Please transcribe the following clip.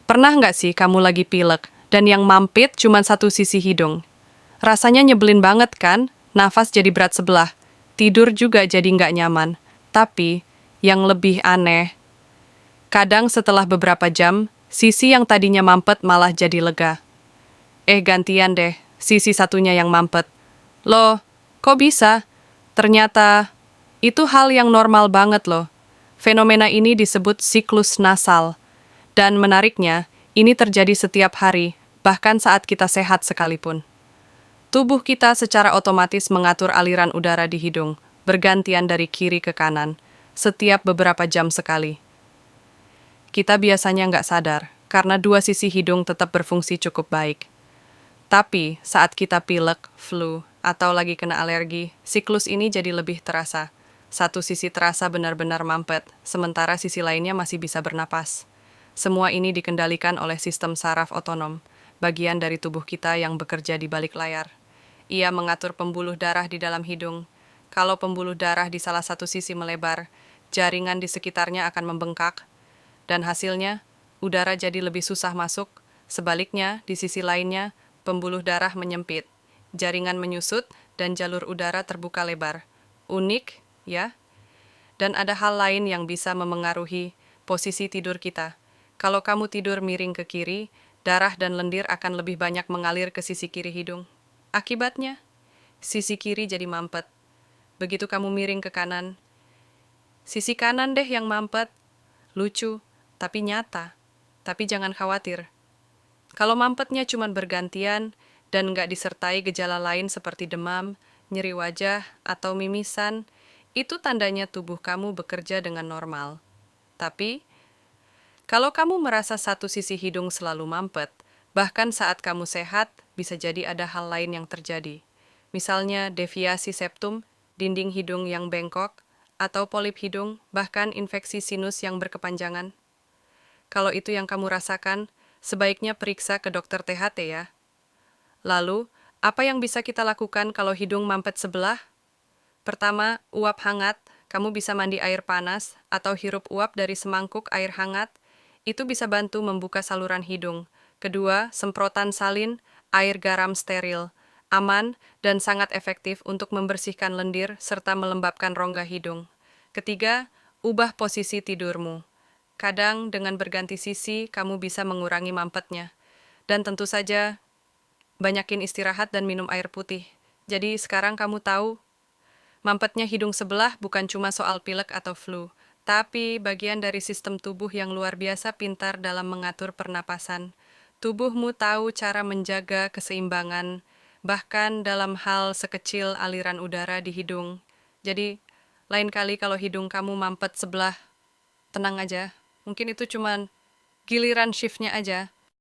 Pernah nggak sih kamu lagi pilek dan yang mampit cuma satu sisi hidung? Rasanya nyebelin banget kan? Nafas jadi berat sebelah. Tidur juga jadi nggak nyaman. Tapi, yang lebih aneh, kadang setelah beberapa jam, sisi yang tadinya mampet malah jadi lega. Gantian deh, sisi satunya yang mampet. Loh, kok bisa? Ternyata, itu hal yang normal banget loh. Fenomena ini disebut siklus nasal. Dan menariknya, ini terjadi setiap hari, bahkan saat kita sehat sekalipun. Tubuh kita secara otomatis mengatur aliran udara di hidung, bergantian dari kiri ke kanan, setiap beberapa jam sekali. Kita biasanya nggak sadar, karena dua sisi hidung tetap berfungsi cukup baik. Tapi, saat kita pilek, flu, atau lagi kena alergi, siklus ini jadi lebih terasa. Satu sisi terasa benar-benar mampet, sementara sisi lainnya masih bisa bernapas. Semua ini dikendalikan oleh sistem saraf otonom, bagian dari tubuh kita yang bekerja di balik layar. Ia mengatur pembuluh darah di dalam hidung. Kalau pembuluh darah di salah satu sisi melebar, jaringan di sekitarnya akan membengkak, dan hasilnya, udara jadi lebih susah masuk. Sebaliknya, di sisi lainnya, pembuluh darah menyempit, jaringan menyusut, dan jalur udara terbuka lebar. Unik, ya? Dan ada hal lain yang bisa memengaruhi posisi tidur kita. Kalau kamu tidur miring ke kiri, darah dan lendir akan lebih banyak mengalir ke sisi kiri hidung. Akibatnya, sisi kiri jadi mampet. Begitu kamu miring ke kanan, sisi kanan deh yang mampet. Lucu, tapi nyata. Tapi jangan khawatir. Kalau mampetnya cuma bergantian dan nggak disertai gejala lain seperti demam, nyeri wajah, atau mimisan, itu tandanya tubuh kamu bekerja dengan normal. Tapi, kalau kamu merasa satu sisi hidung selalu mampet, bahkan saat kamu sehat, bisa jadi ada hal lain yang terjadi. Misalnya deviasi septum, dinding hidung yang bengkok, atau polip hidung, bahkan infeksi sinus yang berkepanjangan. Kalau itu yang kamu rasakan, sebaiknya periksa ke dokter THT ya. Lalu, apa yang bisa kita lakukan kalau hidung mampet sebelah? Pertama, uap hangat. Kamu bisa mandi air panas atau hirup uap dari semangkuk air hangat. Itu bisa bantu membuka saluran hidung. Kedua, semprotan salin, air garam steril. Aman dan sangat efektif untuk membersihkan lendir serta melembabkan rongga hidung. Ketiga, ubah posisi tidurmu. Kadang dengan berganti sisi, kamu bisa mengurangi mampetnya. Dan tentu saja, banyakin istirahat dan minum air putih. Jadi sekarang kamu tahu, mampetnya hidung sebelah bukan cuma soal pilek atau flu, tapi bagian dari sistem tubuh yang luar biasa pintar dalam mengatur pernapasan. Tubuhmu tahu cara menjaga keseimbangan, bahkan dalam hal sekecil aliran udara di hidung. Jadi, lain kali kalau hidung kamu mampet sebelah, tenang aja. Mungkin itu cuma giliran shiftnya aja.